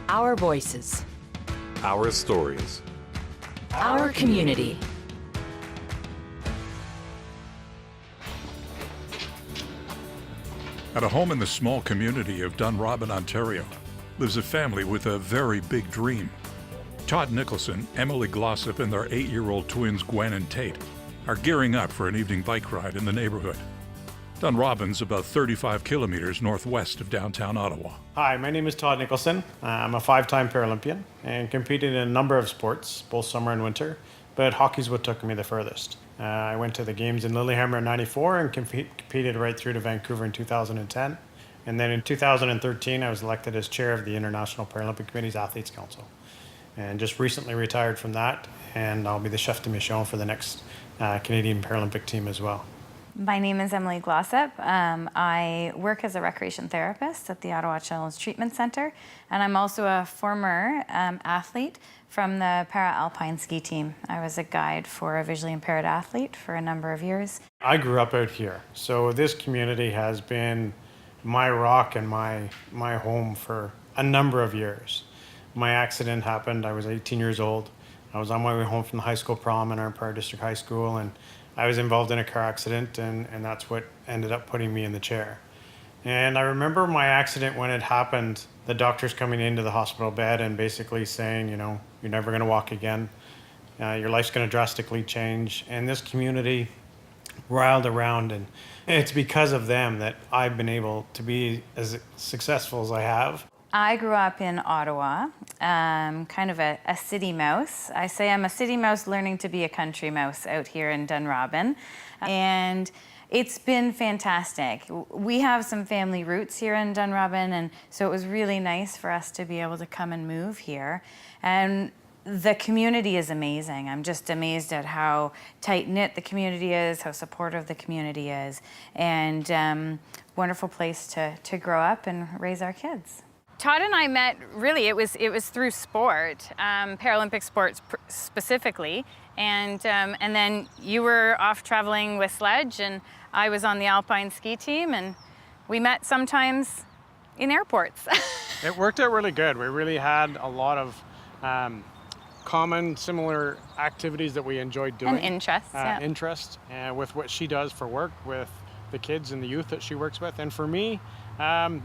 Our voices. Our stories. Our community. At a home in the small community of Dunrobin, Ontario, lives a family with a very big dream. Todd Nicholson, Emily Glossop, and their 8-year-old twins Gwen and Tate are gearing up for an evening bike ride in the neighborhood. Dunrobin's about 35 kilometers northwest of downtown Ottawa. Hi, my name is Todd Nicholson. I'm a 5-time Paralympian and competed in a number of sports, both summer and winter, but hockey's what took me the furthest. I went to the games in Lillehammer in '94 and competed right through to Vancouver in 2010. And then in 2013, I was elected as chair of the International Paralympic Committee's Athletes Council. And just recently retired from that, and I'll be the chef de mission for the next Canadian Paralympic team as well. My name is Emily Glossop. I work as a recreation therapist at the Ottawa Children's Treatment Centre, and I'm also a former athlete from the Para-Alpine ski team. I was a guide for a visually impaired athlete for a number of years. I grew up out here, so this community has been my rock and my home for a number of years. My accident happened, I was 18 years old. I was on my way home from the high school prom in our Empire District High School, and I was involved in a car accident, and that's what ended up putting me in the chair. And I remember my accident when it happened, the doctors coming into the hospital bed and basically saying, you know, you're never going to walk again. Your life's going to drastically change. And this community riled around, and it's because of them that I've been able to be as successful as I have. I grew up in Ottawa, kind of a city mouse. I say I'm a city mouse learning to be a country mouse out here in Dunrobin. And it's been fantastic. We have some family roots here in Dunrobin, and so it was really nice for us to be able to come and move here. And the community is amazing. I'm just amazed at how tight-knit the community is, how supportive the community is, and wonderful place to grow up and raise our kids. Todd and I met, really, it was through sport, Paralympic sports specifically, and then you were off traveling with sledge, and I was on the alpine ski team, and we met sometimes in airports. It worked out really good. We really had a lot of common, similar activities that we enjoyed doing. And interests, yeah. Interest with what she does for work, with the kids and the youth that she works with. And for me,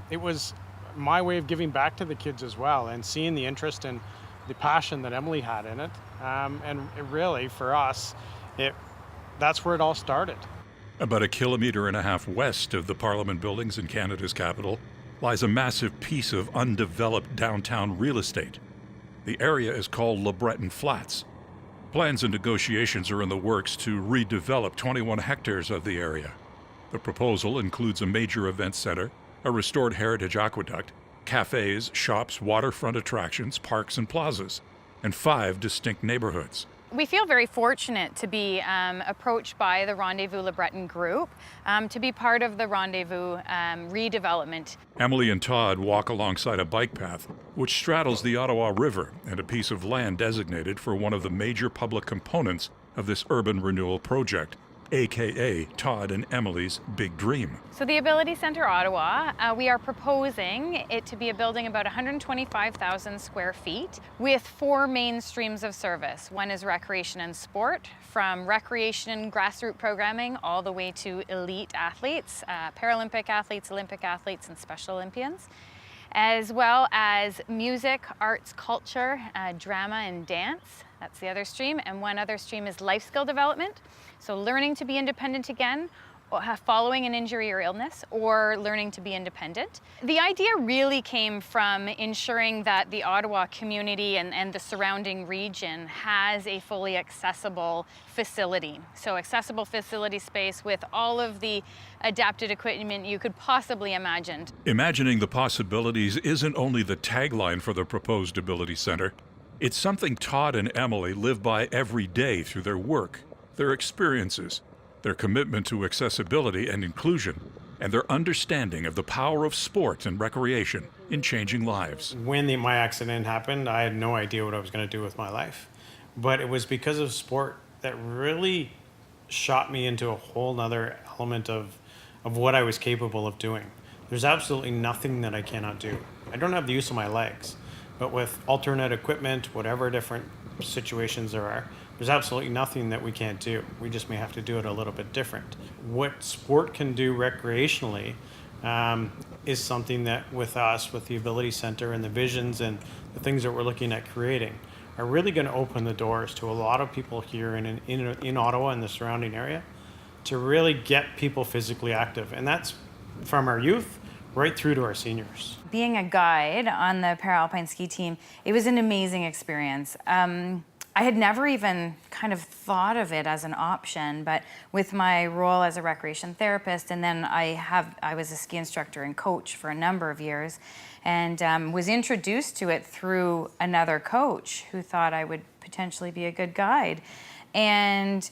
it was my way of giving back to the kids as well, and seeing the interest and the passion that Emily had in it. And it really, for us, that's where it all started. About 1.5 kilometers west of the Parliament buildings in Canada's capital lies a massive piece of undeveloped downtown real estate. The area is called Le Breton Flats. Plans and negotiations are in the works to redevelop 21 hectares of the area. The proposal includes a major event center, a restored heritage aqueduct, cafes, shops, waterfront attractions, parks and plazas, and 5 distinct neighborhoods. We feel very fortunate to be approached by the Rendezvous Le Breton group to be part of the Rendezvous redevelopment. Emily and Todd walk alongside a bike path which straddles the Ottawa River and a piece of land designated for one of the major public components of this urban renewal project, aka Todd and Emily's big dream. So the Abilities Centre Ottawa, we are proposing it to be a building about 125,000 square feet with 4 main streams of service. One is recreation and sport, from recreation grassroots programming all the way to elite athletes, Paralympic athletes, Olympic athletes, and Special Olympians, as well as music, arts, culture, drama, and dance. That's the other stream. And one other stream is life skill development. So learning to be independent again, following an injury or illness, or learning to be independent. The idea really came from ensuring that the Ottawa community and the surrounding region has a fully accessible facility. So accessible facility space with all of the adapted equipment you could possibly imagine. Imagining the possibilities isn't only the tagline for the proposed Ability Centre. It's something Todd and Emily live by every day through their work, their experiences, their commitment to accessibility and inclusion, and their understanding of the power of sport and recreation in changing lives. When my accident happened, I had no idea what I was going to do with my life. But it was because of sport that really shot me into a whole nother element of what I was capable of doing. There's absolutely nothing that I cannot do. I don't have the use of my legs, But with alternate equipment, whatever different situations there are, there's absolutely nothing that we can't do. We just may have to do it a little bit different. What sport can do recreationally is something that with us, with the Abilities Centre and the visions and the things that we're looking at creating, are really going to open the doors to a lot of people here in Ottawa and the surrounding area to really get people physically active. And that's from our youth right through to our seniors. Being a guide on the Paralpine ski team, it was an amazing experience. I had never even kind of thought of it as an option, but with my role as a recreation therapist, and then I was a ski instructor and coach for a number of years, and was introduced to it through another coach who thought I would potentially be a good guide, and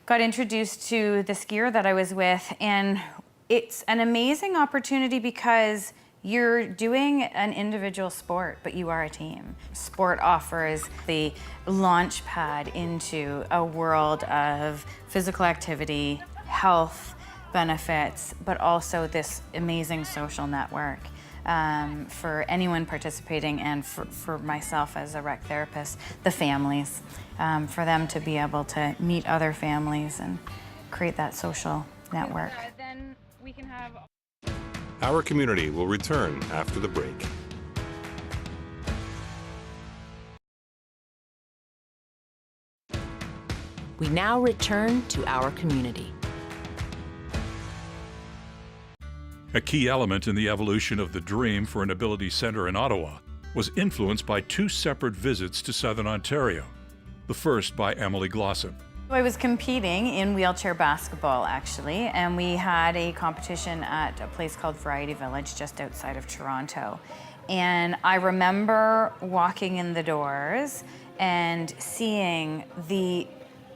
got introduced to the skier that I was with, and it's an amazing opportunity because you're doing an individual sport, but you are a team. Sport offers the launch pad into a world of physical activity, health benefits, but also this amazing social network for anyone participating, and for myself as a rec therapist, the families, for them to be able to meet other families and create that social network. Then we can have... Our community will return after the break. We now return to our community. A key element in the evolution of the dream for an Abilities Centre in Ottawa was influenced by two separate visits to Southern Ontario. The first by Emily Glossop. I was competing in wheelchair basketball, actually, and we had a competition at a place called Variety Village just outside of Toronto. And I remember walking in the doors and seeing the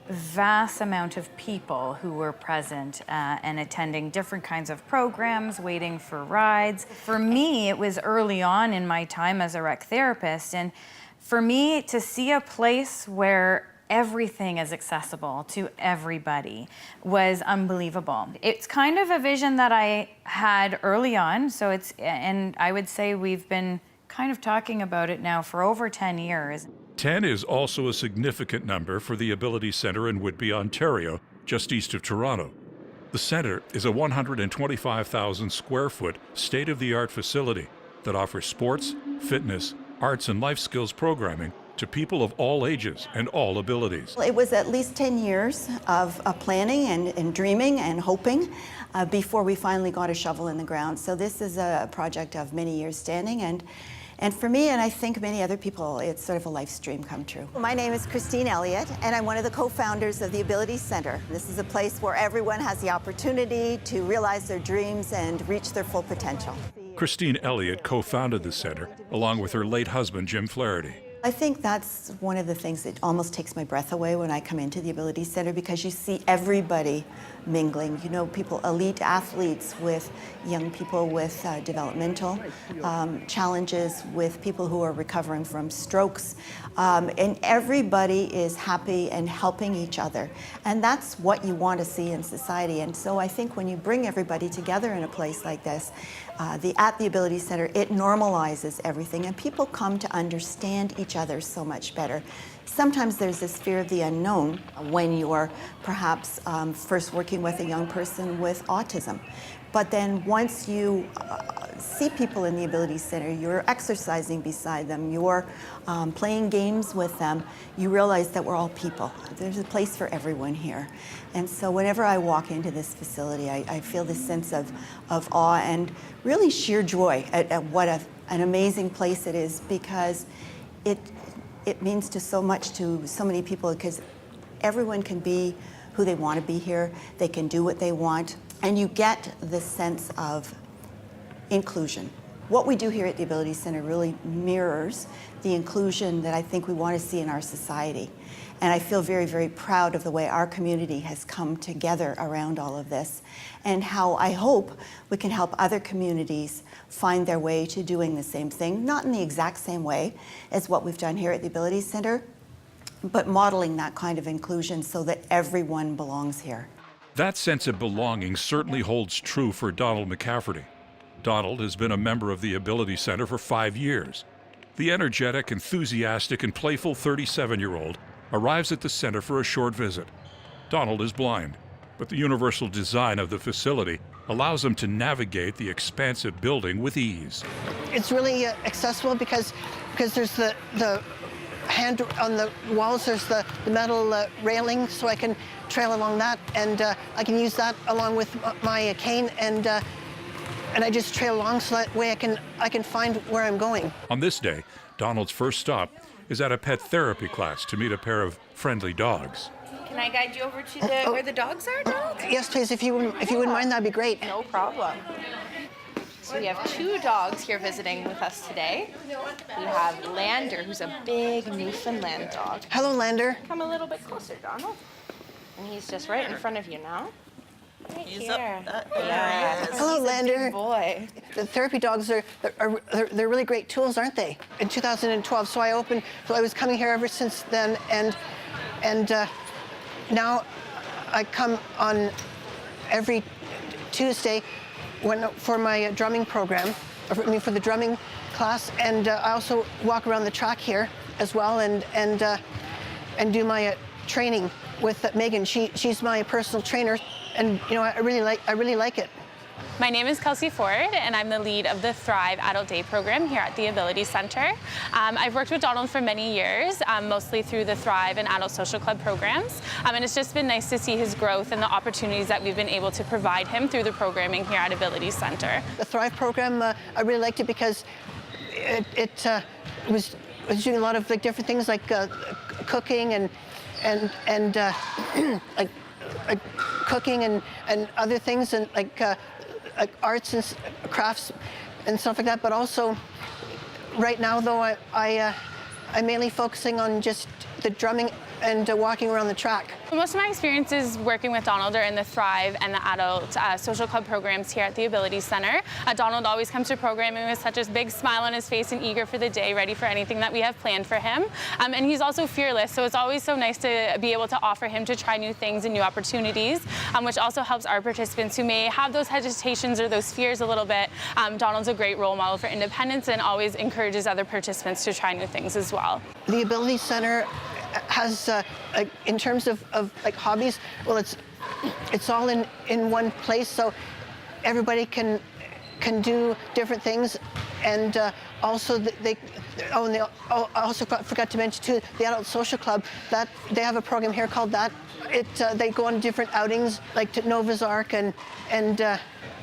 vast amount of people who were present and attending different kinds of programs, waiting for rides. For me, it was early on in my time as a rec therapist, and for me to see a place where everything is accessible to everybody was unbelievable. It's kind of a vision that I had early on, and I would say we've been kind of talking about it now for over 10 years. 10 is also a significant number for the Abilities Centre in Whitby, Ontario, just east of Toronto. The centre is a 125,000 square foot state-of-the-art facility that offers sports, fitness, arts and life skills programming to people of all ages and all abilities. It was at least 10 years of planning and dreaming and hoping before we finally got a shovel in the ground. So this is a project of many years standing, and for me, and I think many other people, it's sort of a life's dream come true. My name is Christine Elliott, and I'm one of the co-founders of the Abilities Centre. This is a place where everyone has the opportunity to realize their dreams and reach their full potential. Christine Elliott co-founded the centre along with her late husband, Jim Flaherty. I think that's one of the things that almost takes my breath away when I come into the Abilities Centre, because you see everybody mingling. You know, people, elite athletes with young people with developmental challenges, with people who are recovering from strokes, and everybody is happy and helping each other. And that's what you want to see in society. And so I think when you bring everybody together in a place like this, at the Abilities Centre, it normalizes everything, and people come to understand each other so much better. Sometimes there's this fear of the unknown when you're perhaps first working with a young person with autism. But then once you see people in the Abilities Centre, you're exercising beside them, you're playing games with them, you realize that we're all people. There's a place for everyone here. And so whenever I walk into this facility, I feel this sense of awe and really sheer joy at what an amazing place it is, because it means so much to so many people, because everyone can be who they want to be here, they can do what they want, and you get this sense of inclusion. What we do here at the Abilities Centre really mirrors the inclusion that I think we want to see in our society. And I feel very, very proud of the way our community has come together around all of this, and how I hope we can help other communities find their way to doing the same thing, not in the exact same way as what we've done here at the Abilities Centre, but modeling that kind of inclusion so that everyone belongs here. That sense of belonging certainly holds true for Donald McCafferty. Donald has been a member of the Abilities Centre for 5 years. The energetic, enthusiastic, and playful 37-year-old arrives at the center for a short visit. Donald is blind, but the universal design of the facility allows him to navigate the expansive building with ease. It's really accessible because there's the hand on the walls, there's the metal railing, so I can trail along that, and I can use that along with my cane, and I just trail along so that way I can find where I'm going. On this day, Donald's first stop is at a pet therapy class to meet a pair of friendly dogs. Can I guide you over to where the dogs are, Donald? Yes, please. If you wouldn't mind, that'd be great. No problem. So we have 2 dogs here visiting with us today. We have Lander, who's a big Newfoundland dog. Hello, Lander. Come a little bit closer, Donald. And he's just right in front of you now. Right He's here. up. Yes. Hello, Lander. Good boy. The therapy dogs are really great tools, aren't they? In 2012, so I was coming here ever since then, and now I come on every Tuesday for my drumming program, for the drumming class, and I also walk around the track here as well, and do my training with Megan. She's my personal trainer, and I really like it. My name is Kelsey Ford, and I'm the lead of the Thrive Adult Day program here at the Abilities Centre. I've worked with Donald for many years, mostly through the Thrive and Adult Social Club programs, and it's just been nice to see his growth and the opportunities that we've been able to provide him through the programming here at Abilities Centre. The Thrive program, I really liked it because it was doing a lot of different things like cooking and like cooking and other things, and like arts and crafts and stuff like that. But also, right now though, I'm mainly focusing on just the drumming and walking around the track. Most of my experiences working with Donald are in the Thrive and the Adult Social Club programs here at the Abilities Centre. Donald always comes to programming with such a big smile on his face and eager for the day, ready for anything that we have planned for him. And he's also fearless, so it's always so nice to be able to offer him to try new things and new opportunities, which also helps our participants who may have those hesitations or those fears a little bit. Donald's a great role model for independence and always encourages other participants to try new things as well. The Abilities Centre has, in terms of like hobbies, well, it's all in one place, so everybody can do different things, and also I also forgot to mention too, the Adult Social Club, that they have a program here called that. They go on different outings like to Noah's Ark, and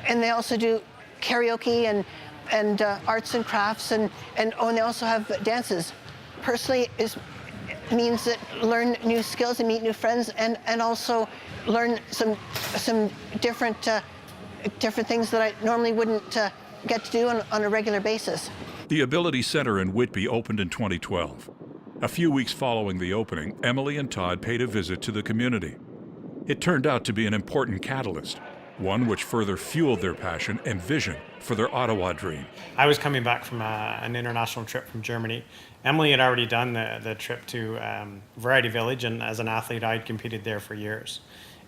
they also do karaoke and arts and crafts, and they also have dances. Personally, means that learn new skills and meet new friends, and also learn some different things that I normally wouldn't get to do on a regular basis. The Abilities Centre in Whitby opened in 2012. A few weeks following the opening, Emily and Todd paid a visit to the community. It turned out to be an important catalyst, one which further fueled their passion and vision for their Ottawa dream. I was coming back from an international trip from Germany. Emily had already done the trip to Variety Village, and as an athlete, I'd competed there for years.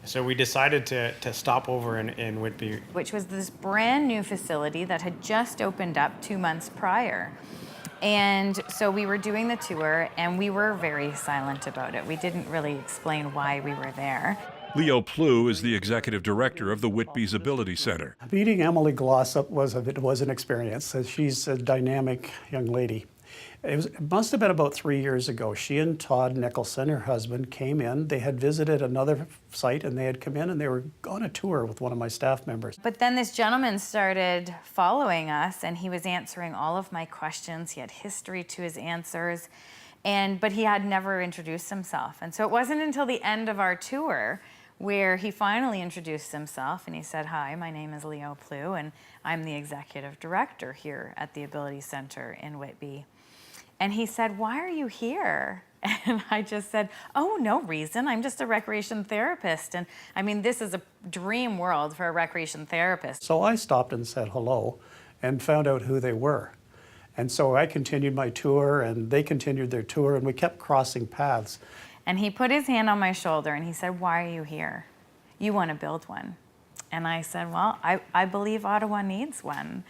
So we decided to stop over in Whitby. Which was this brand new facility that had just opened up 2 months prior. And so we were doing the tour, and we were very silent about it. We didn't really explain why we were there. Leo Plue is the executive director of the Whitby's Ability Centre. Meeting Emily Glossop was an experience. She's a dynamic young lady. It must have been about 3 years ago. She and Todd Nicholson, her husband, came in. They had visited another site, and they had come in and they were on a tour with one of my staff members. But then this gentleman started following us, and he was answering all of my questions. He had history to his answers, but he had never introduced himself. And so it wasn't until the end of our tour where he finally introduced himself, and he said, "Hi, my name is Leo Plue, and I'm the executive director here at the Abilities Centre in Whitby." And he said, "Why are you here?" And I just said, "Oh, no reason. I'm just a recreation therapist." And I mean, this is a dream world for a recreation therapist. So I stopped and said hello and found out who they were. And so I continued my tour, and they continued their tour, and we kept crossing paths. And he put his hand on my shoulder and he said, "Why are you here? You want to build one." And I said, "Well, I believe Ottawa needs one."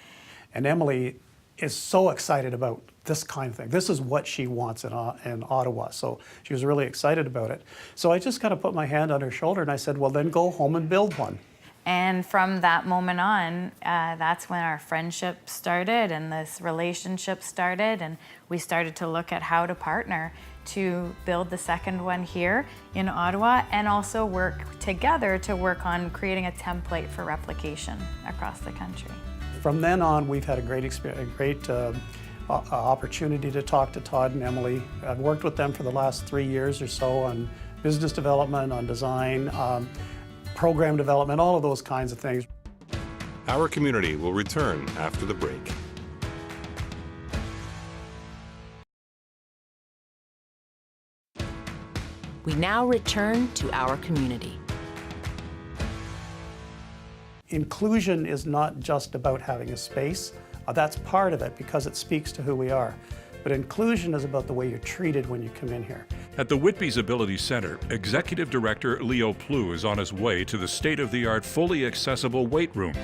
And Emily is so excited about this kind of thing. This is what she wants in Ottawa. So she was really excited about it. So I just kind of put my hand on her shoulder and I said, well, then go home and build one. And from that moment on, that's when our friendship started and this relationship started, and we started to look at how to partner to build the second one here in Ottawa, and also work together to work on creating a template for replication across the country. From then on, we've had a great opportunity to talk to Todd and Emily. I've worked with them for the last 3 years or so on business development, on design, program development, all of those kinds of things. Our community will return after the break. We now return to our community. Inclusion is not just about having a space. That's part of it because it speaks to who we are. But inclusion is about the way you're treated when you come in here. At the Whitby's Abilities Centre, Executive Director Leo Plue is on his way to the state-of-the-art, fully accessible weight room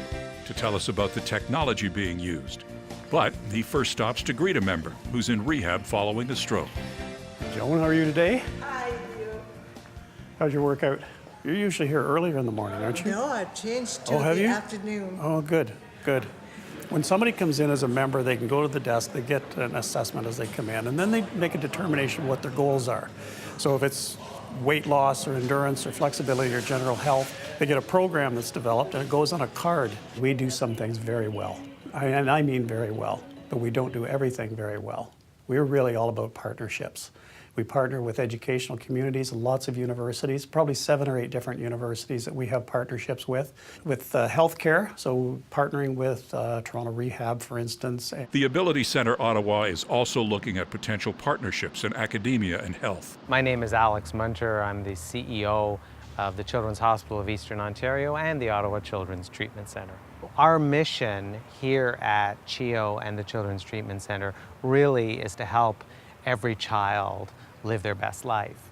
to tell us about the technology being used. But he first stops to greet a member who's in rehab following a stroke. Joan, how are you today? Hi, you. How's your workout? You're usually here earlier in the morning, aren't you? No, I've changed to have the you? afternoon. Oh, good, good. When somebody comes in as a member, they can go to the desk, they get an assessment as they come in, and then they make a determination what their goals are. So if it's weight loss or endurance or flexibility or general health, they get a program that's developed and it goes on a card. We do some things very well, and I mean very well, but we don't do everything very well. We're really all about partnerships. We partner with educational communities, lots of universities, probably 7 or 8 different universities that we have partnerships with healthcare, so partnering with Toronto Rehab, for instance. The Abilities Centre Ottawa is also looking at potential partnerships in academia and health. My name is Alex Munter. I'm the CEO of the Children's Hospital of Eastern Ontario and the Ottawa Children's Treatment Centre. Our mission here at CHEO and the Children's Treatment Centre really is to help every child live their best life.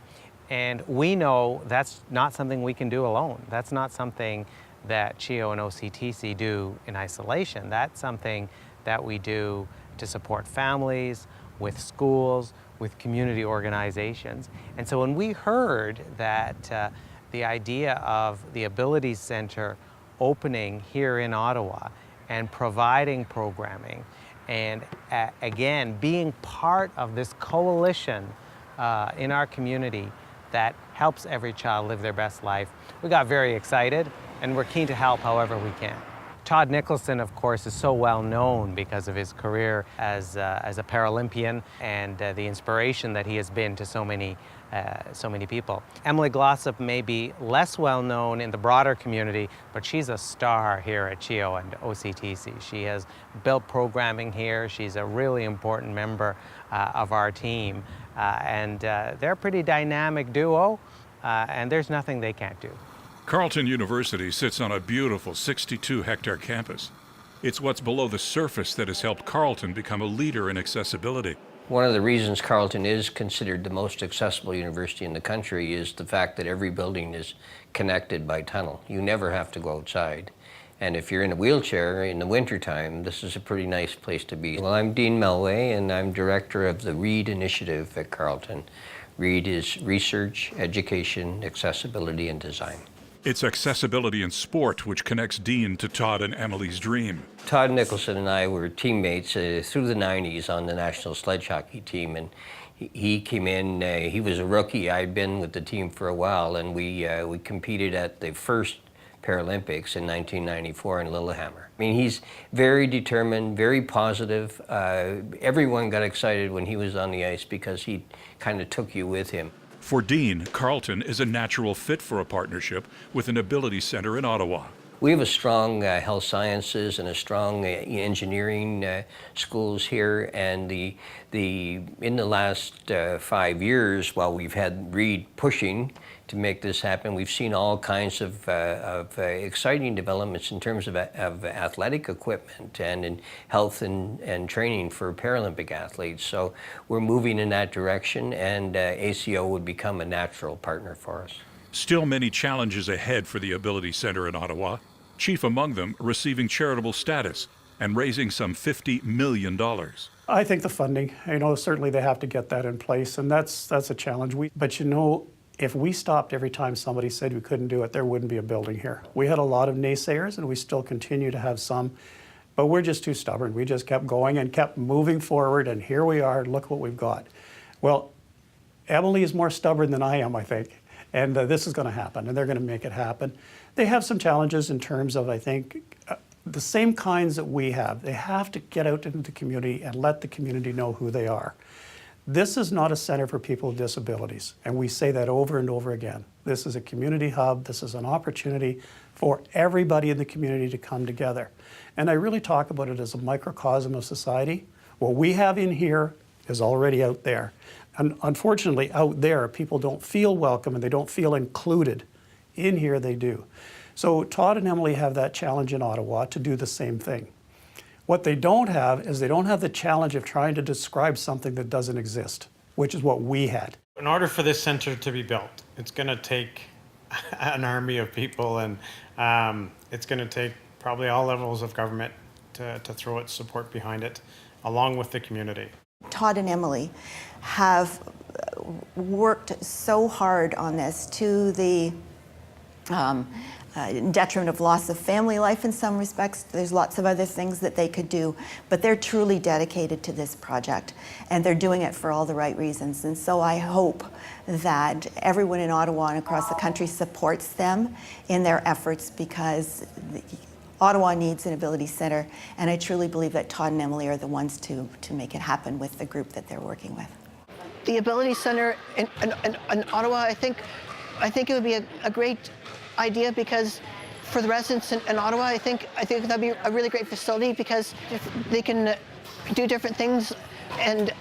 And we know that's not something we can do alone. That's not something that CHEO and OCTC do in isolation. That's something that we do to support families, with schools, with community organizations. And so when we heard that the idea of the Abilities Centre opening here in Ottawa and providing programming, and again, being part of this coalition in our community that helps every child live their best life, we got very excited and we're keen to help however we can. Todd Nicholson, of course, is so well known because of his career as a Paralympian and the inspiration that he has been to so many people. Emily Glossop may be less well known in the broader community, but she's a star here at CHEO and OCTC. She has built programming here. She's a really important member of our team. And they're a pretty dynamic duo, and there's nothing they can't do. Carleton University sits on a beautiful 62-hectare campus. It's what's below the surface that has helped Carleton become a leader in accessibility. One of the reasons Carleton is considered the most accessible university in the country is the fact that every building is connected by tunnel. You never have to go outside. And if you're in a wheelchair in the wintertime, this is a pretty nice place to be. Well, I'm Dean Mellway, and I'm director of the READ initiative at Carleton. READ is Research, Education, Accessibility, and Design. It's accessibility in sport which connects Dean to Todd and Emily's dream. Todd Nicholson and I were teammates through the 90s on the national sledge hockey team, and he came in, he was a rookie. I'd been with the team for a while, and we competed at the first Paralympics in 1994 in Lillehammer. I mean, he's very determined, very positive. Everyone got excited when he was on the ice because he kind of took you with him. For Dean, Carleton is a natural fit for a partnership with an Abilities Centre in Ottawa. We have a strong health sciences and a strong engineering schools here, and in the last 5 years, while we've had READ pushing to make this happen, we've seen all kinds of exciting developments in terms of athletic equipment and in health and training for Paralympic athletes. So we're moving in that direction, and ACO would become a natural partner for us. Still many challenges ahead for the Abilities Centre in Ottawa, chief among them receiving charitable status. and raising some $50 million. I think the funding, certainly they have to get that in place, and that's a challenge. But if we stopped every time somebody said we couldn't do it, there wouldn't be a building here. We had a lot of naysayers, and we still continue to have some, but we're just too stubborn. We just kept going and kept moving forward, and here we are, look what we've got. Well, Emily is more stubborn than I am, I think, and this is going to happen, and they're going to make it happen. They have some challenges in terms of, I think, the same kinds that we have. They have to get out into the community and let the community know who they are. This is not a center for people with disabilities, and we say that over and over again. This is a community hub. This is an opportunity for everybody in the community to come together. And I really talk about it as a microcosm of society. What we have in here is already out there. And unfortunately, out there, people don't feel welcome and they don't feel included. In here, they do. So Todd and Emily have that challenge in Ottawa to do the same thing. What they don't have is they don't have the challenge of trying to describe something that doesn't exist, which is what we had. In order for this center to be built, it's going to take an army of people, and it's going to take probably all levels of government to throw its support behind it, along with the community. Todd and Emily have worked so hard on this to the detriment of loss of family life in some respects. There's lots of other things that they could do, but they're truly dedicated to this project, and they're doing it for all the right reasons. And so I hope that everyone in Ottawa and across the country supports them in their efforts, because Ottawa needs an Abilities Centre, and I truly believe that Todd and Emily are the ones to make it happen with the group that they're working with. The Abilities Centre in Ottawa, I think it would be a great idea, because for the residents in Ottawa, I think that'd be a really great facility, because they can do different things and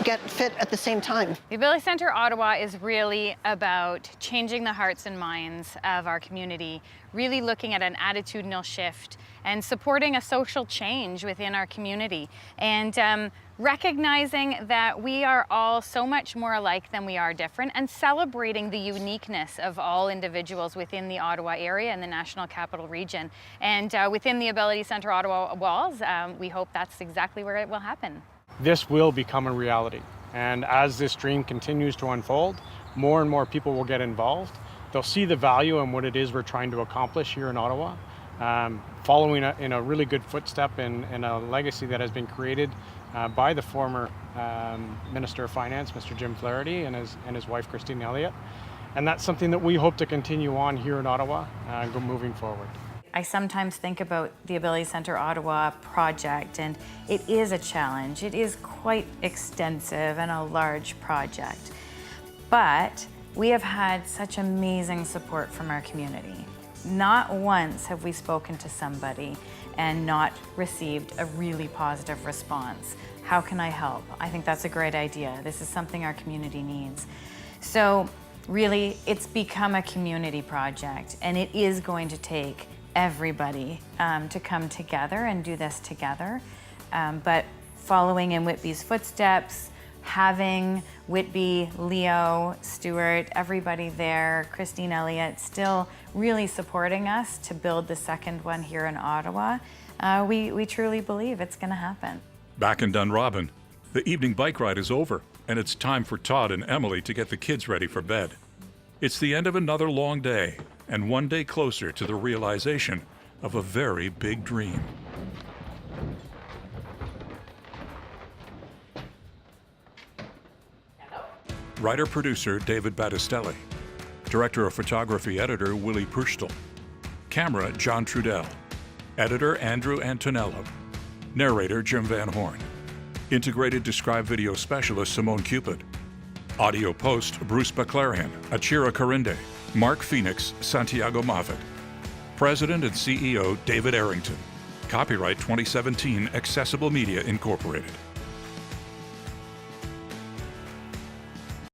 get fit at the same time. The Abilities Centre Ottawa is really about changing the hearts and minds of our community, really looking at an attitudinal shift and supporting a social change within our community, and recognizing that we are all so much more alike than we are different, and celebrating the uniqueness of all individuals within the Ottawa area and the National Capital Region. And within the Abilities Centre Ottawa walls, we hope that's exactly where it will happen. This will become a reality, and as this dream continues to unfold, more and more people will get involved. They'll see the value in what it is we're trying to accomplish here in Ottawa, following in a really good footstep in a legacy that has been created by the former Minister of Finance, Mr. Jim Flaherty, and his wife, Christine Elliott. And that's something that we hope to continue on here in Ottawa moving forward. I sometimes think about the Abilities Centre Ottawa project, and it is a challenge. It is quite extensive and a large project. But we have had such amazing support from our community. Not once have we spoken to somebody and not received a really positive response. How can I help? I think that's a great idea. This is something our community needs. So really, it's become a community project, and it is going to take everybody to come together and do this together. But following in Whitby's footsteps, having Whitby, Leo, Stuart, everybody there, Christine Elliott, still really supporting us to build the second one here in Ottawa, we truly believe it's going to happen. Back in Dunrobin, the evening bike ride is over, and it's time for Todd and Emily to get the kids ready for bed. It's the end of another long day, and one day closer to the realization of a very big dream. Writer-producer David Battistelli. Director of Photography Editor Willie Purstel. Camera John Trudell. Editor Andrew Antonello. Narrator Jim Van Horn. Integrated Describe Video Specialist Simone Cupid. Audio Post Bruce Baclarian, Achira Karinde, Mark Phoenix, Santiago Moffitt. President and CEO David Arrington. Copyright 2017 Accessible Media Incorporated.